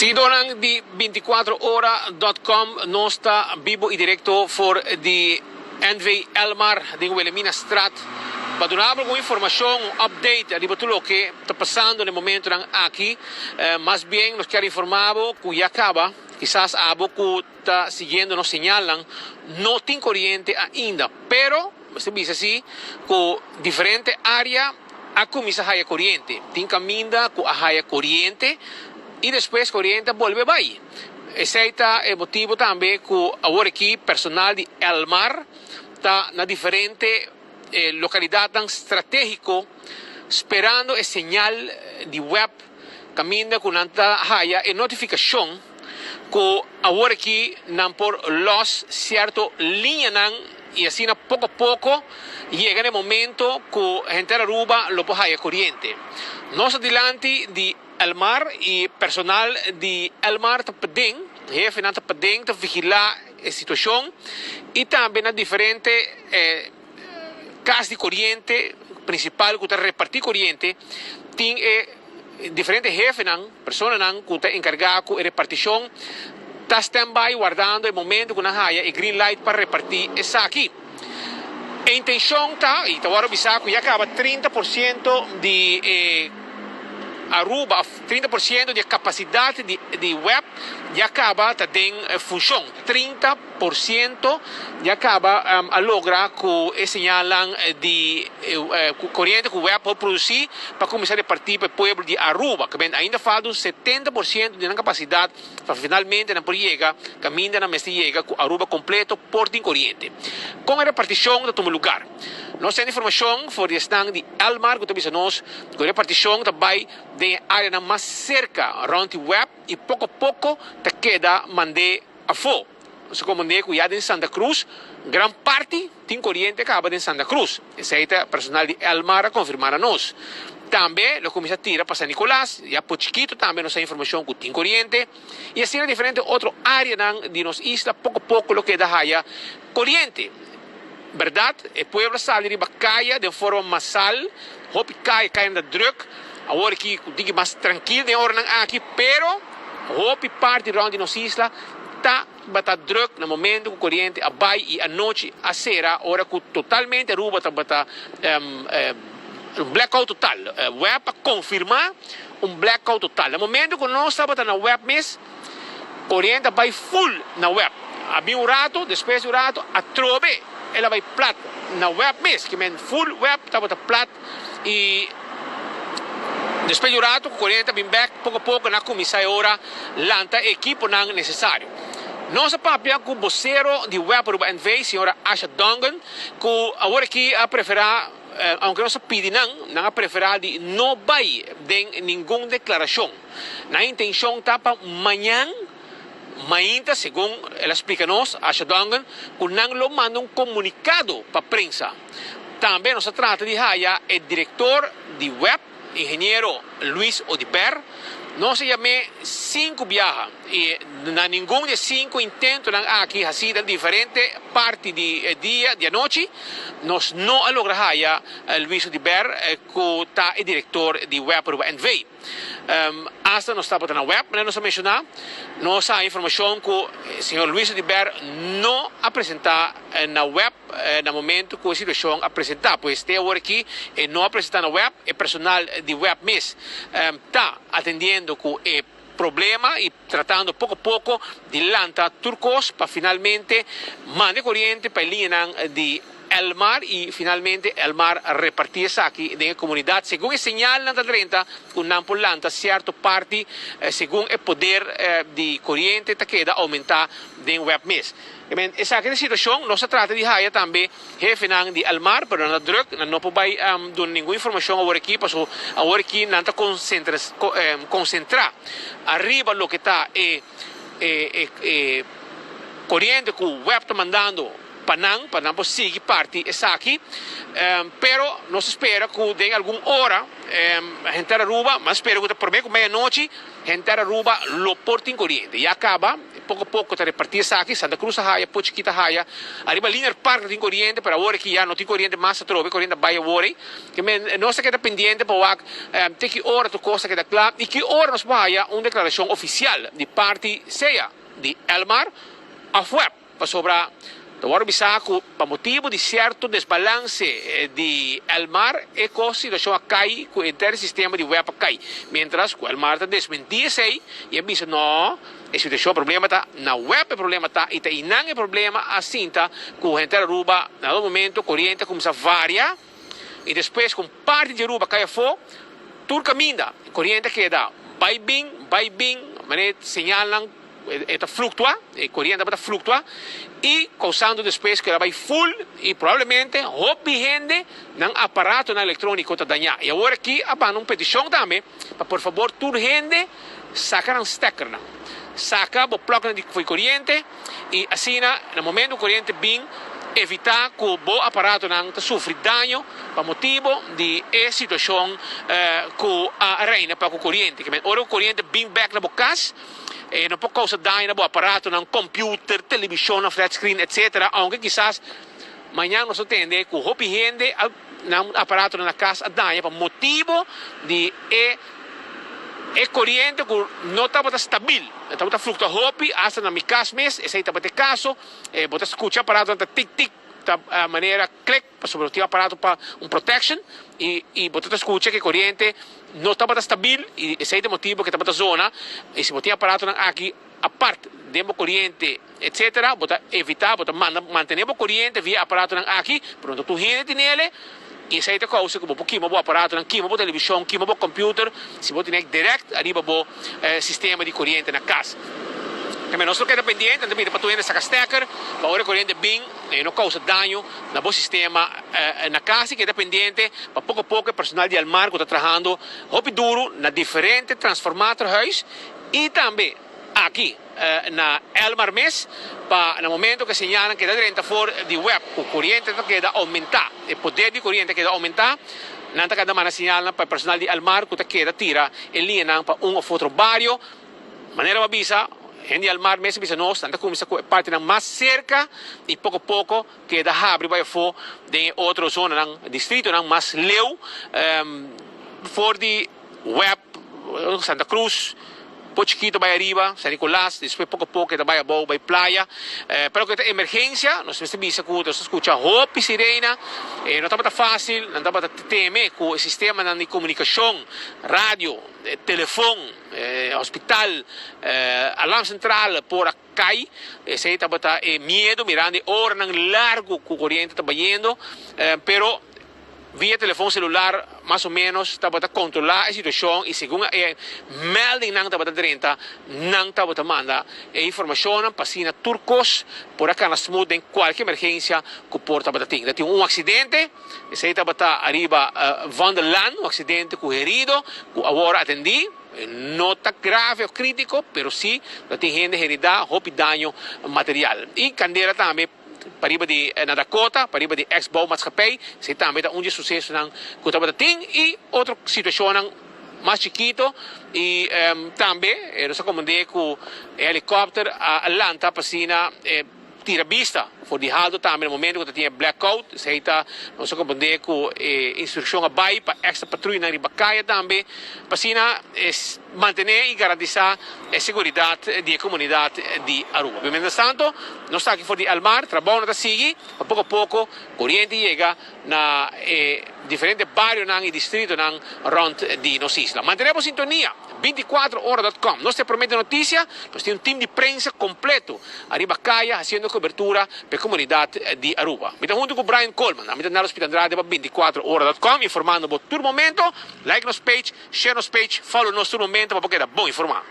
Si donan di 24ora.com non sta vivo e diretto for di NV Elmar di Wilhelmina Strat. Ma donavo con informazione, un update di tutto quello che sta passando nel momento aquí. Más bien nos quiero informar que ya acaba, quizás abo que está siguiendo nos señalan, no tiene corriente ainda, pero se dice así, que diferente área a comienza a corriente. Tiene caminda que a corriente y después corriente vuelve a ir. Ese es el motivo también que ahora aquí personal de Elmar está en diferente localidad tan estratégico esperando el señal de web camina con tanta haya e notificación que ahora aquí nan por los cierto línea nan y así poco a poco llega el momento que gente de Aruba lo puede corriente. Nos adelante de Elmar y personal de Elmar te piden, jefe te piden te vigilar la situación y también a diferentes casos de corriente principal que te repartir corriente tiene diferentes jefes, personas que están encargadas de repartición, está stand-by guardando el momento que haya el green light para repartir esa aquí. La intención está, y te voy a avisar que ya acaba 30% de Aruba, 30% de capacidad de web ya acaba en función. 30% ya acaba a lograr que señalan de corriente que web puede producir para comenzar a repartir para el pueblo de Aruba. Que ainda falta un 70% de la capacidad para finalmente no llegar, camina na mes llega Aruba completo por din corriente. Con la repartición de todo lugar. Nós temos informação sobre o stand de Elmar, que também nós, com a repartição também de área mais cerca, around the web, e pouco a pouco te queda mandar a fora. Nós comandei que já em Santa Cruz, grande parte tem corrente acaba em Santa Cruz. Esse é o personal de Elmar a confirmar a nós. Também, o começa a tirar para San Nicolás, já por chiquito também nós temos informação que tem corrente. E assim, diferente outra área de nossa isla, pouco a pouco, o que dá corrente. Verdad, el pueblo sale de calle de forma masal, hopi cae en la druk, ahora aquí digo más tranquilo de orden aquí, pero hopi parte de nuestra isla está bata druk en el momento que corriente abai y anoche a cera, ahora que totalmente Aruba está bata un blackout total, web para confirmar un blackout total. En el momento que no está bata na web mes, corriente abai full na web, había un rato, después de un rato, a trove ela vai plat na web mesmo, que men full web estava plat e depois de rato o corrente vem back pouco a pouco na comissão ora lanta equipo não necessário. Nossa papel com o vocero de web para o NV, senhora Asha Dongan, que agora aqui a preferar aunque nós pedimos não a preferar de não vai de nenhuma declaração. Na intenção está para amanhã. Mainta, según él explica-nos, a Shadongan, que não lo manda un comunicado para a prensa. Também nos trata de haya el director de web, ingeniero Luis Odiber, no se llame 5 viajes y na ninguno de 5 intentos aquí así de diferentes partes de día, de noche, nos no logra haya Luis Odiber, que está el director de web para el NV. Hasta no estaba en la web, pero nos ha mencionado, nos ha información que el señor Luis Odiber no ha presentado en la web en el momento que la situación ha presentado. Pues este ahora aquí no ha presentado en la web, el personal de web mes está atendiendo con el problema y tratando poco a poco de lanzar turcos para finalmente mandar corriente para el línea de Elmar y finalmente Elmar repartir aquí en la comunidad según el señal de 30 con Nampo Lanta cierta parte según el poder de corriente te queda aumentar en web mes. Esa es la situación, no se trata de haya también jefe de Elmar, pero no druk, no puede dar ninguna información ahora aquí, pues ahora aquí no está concentrar arriba lo que está corriente que web está mandando para não seguir parte essa aqui, pero nos espera que de alguma hora a gente de Aruba, mas espero que por meio meia-noite a gente de Aruba lo porta em corriente e acaba pouco a pouco está repartir aqui, Santa Cruz Haya, Pochiquita Haya, arriba Linear Park tem corrente, para agora que já não tem corrente mais, trove corrente vai agora, que nós que está pendente para ter que hora tu coisa que está claro, e que hora nós vai uma declaração oficial de parte seja de Elmar a web, para sobrar. Agora bisaco, para motivo de certo desbalance de Elmar, é que a situação cai, com o inteiro sistema de web cai. Mientras que Elmar está desmentir isso aí, e ele diz, não, a situação, o problema está na web, o problema está, e não é problema assim, tá, com a inteira Aruba, no momento, a corrente começa a variar, e depois, com parte de Aruba cai a fogo, tudo caminha, a corrente queda, vai bem, maneira, señalam, está fluctua, a corrente está fluctua, e causando depois que ela vai full e provavelmente houve gente no aparato eletrônico está danhado. E agora aqui há uma petição também para por favor toda gente sacar um stecker, saca o plug de corrente e assim no momento o corrente bem evitar que o aparato não sofra dano por motivo de situação que a reina para o corrente. Ora o corrente bem back na casa não pode causar dano no aparato, no computer, televisão, flat screen, etc. Aunque quizás amanhã nós entendemos que o gente no aparato na casa dano por motivo de corrente que não estava estável, estava fluctuando hasta na minha casa mesmo, esse aí estava de caso, você escuta o aparato tic-tic, a maneira click, sobre o aparato para protection, e você escuta que a corrente não estava estável, e esse é o motivo que estava na zona, e se você tem aparato aqui, a parte de corrente, etc., você evitar, você manter a corrente via aparato aqui, pronto, tu gente nele, e essa é a coisa que você tem um aparato, uma televisão, um computer, se você tem direct, arriba o sistema de corrente na casa. Também nós estamos pendentes, também para tu ainda sacar stecker, para a corrente bem, não causa dano no sistema na casa, que é dependente, para pouco a pouco o personal de Elmar que está trabalhando, houve duro, na diferentes transformadores, e também aqui, na Elmar Mes, no momento que señalan que dentro fora de web, o corrente queda aumentar, o poder de corrente queda aumentar, não está cada mana señalan para o personal de Elmar que queda tira em linha para um ou outro barrio, maneira avisa, gente Elmar Mes avisa nós, tanto começa com parte mais cerca e pouco a pouco queda abre vai for de outra zona, distrito mais leu, fora de web, Santa Cruz, Pochiquito vai arriba, San Nicolás, depois pouco a pouco vai a boa, vai praia. Pero que emergência, nós temos que escutar roupa e sirena, não está fácil, não está temer com o sistema de comunicação, rádio, telefone, hospital, alarme central, por cai, esse aí está medo, mirando hora largo que o corrente está indo, pero via telefone celular, mais ou menos, estava a controlar a situação e segundo a melding não estava a 30, não estava a mandar a informação para a turcos, por acá na smooth em qualquer emergência que o porto estava a ter. Tinha acidente, esse aí estava a arriba van der Land, acidente com herido, que agora atendi, não está grave ou crítico, mas sim, tem gente herida, houve dano material. E Candeira também, pariba de na Dakota, pariba de ex-bow maatschappij, se também um de sucesso ng Kutabating e outra situação mais chiquito e também nós comandei com helicóptero a Atlanta para sina tira vista for di haldo também no momento que tinha blackout, se está nós comandei com instrução a bai para extra patrulha na Ribacaya também para sina manter e garantir a segurança da comunidade de Aruba. Mientras tanto, nós estamos aqui fora de Elmar, trabalhando a seguir, a pouco, corrente chega na diferentes bairros e distritos rond de nossa isla. Manteremos sintonia, 24horas.com. Nós te prometemos notícia, nós temos um time de prensa completo, a Ribacaya, fazendo cobertura para a comunidade de Aruba. Estamos junto com Brian Coleman, a mitad Hospital Andrade para 24horas.com, informando por todo momento. Like nos page, share nos page, follow nos todo momento para poder dar bom informar.